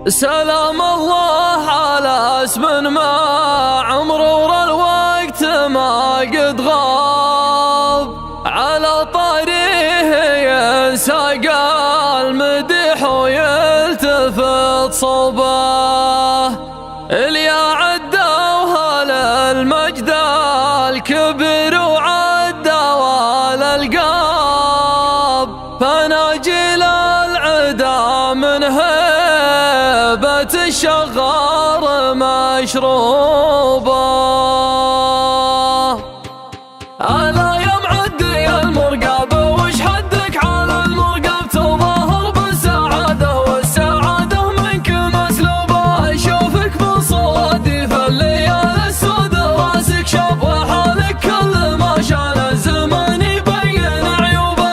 سلام الله على اسم ما عمره الوقت ما قد غاب، على طريقه ينساق المدح ويلتفت صوبه. اليا عدوها للمجد الكبير وعدوا للقاب، فناجل العدا من هيبة الشغار مشروبه. ألا يا معدي المرقب وش حدك على المرقب، تظاهر بالسعادة والسعادة منك مسلوبة. أشوفك بصوادي في الليالي السود راسك شاب وحالك كل ما شان الزمان يبين عيوبه.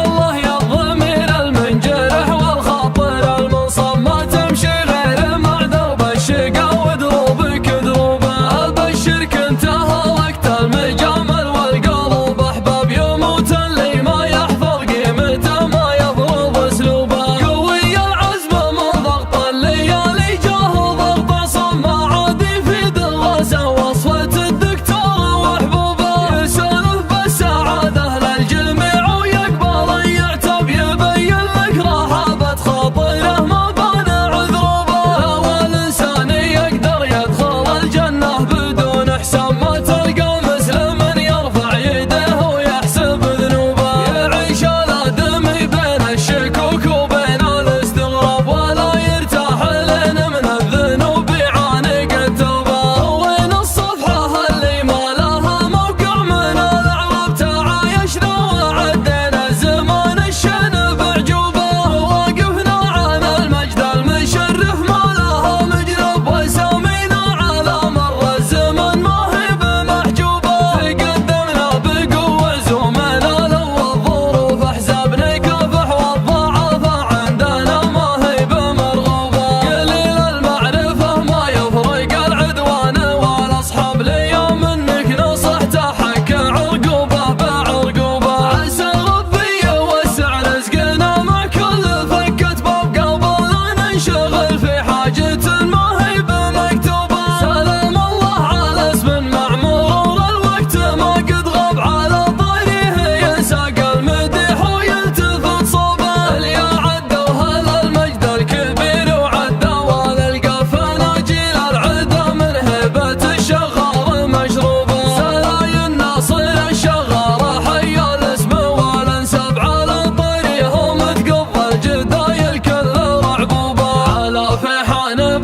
الله يا الضمير المنجرح والخاطر المنصب، ما تمشي غير مع درب الشقا ودروبك دروبه. أبشرك انتهى وقت المجامل والقلب أحباب، يموت اللي ما يحفظ قيمته ما يفرض اسلوبه. قوي العزم من ضغط الليالي جاه ضغط عصام، ما عادي في دراسه وصفة الدكتور وحبوبه. يسولف بالسعاده للجميع ويقبل يعتب، يبين لك رحابة خاطره ما بان عذروبه. والإنسان يقدر يدخل الجنة بدون حساب، ما تلقى مسلم يرفع يده ويحسب ذنوبه. يعيش الآدمي بين الشكوك وبين الاستغراب، ولا يرتاح لين من الذنوب يعانق التوبة. وين الصفحة اللي ما لها موقع من الأعراب، تعايشنا وعدينا الزمان الشن بعجوبه. وقفنا على المجد المشرف ما لها مجرب، وسامينا على مر الزمن ما هي بمحجوبه. تقدمنا بقوة زومنا لو الظروف أحزاب، نكافح والضعف عندنا ما هي بمرغوبة. قليل المعرفة ما يفرق العدوان والأصحاب، ليا منك نصحت حك عرقوبة بعرقوبة. عسى ربي يوسع رزقنا مع كل فكة باب، قبل لا ننشغل في حاجة ما هي بمكتوبة. سلام الله على اسم مع مرور الوقت ما قد غاب، على طريقه ينساق المدح ويلتفت صوبه. اليا عدوها للمجد الكبير وعدوا للقاف، فناجيل العدا من هيبة الشغار مشروبه. سلاي الناصر الشغار حي الاسم والانساب، على طريقهم تقضى الجدايل كل رعبوبه. على فيحان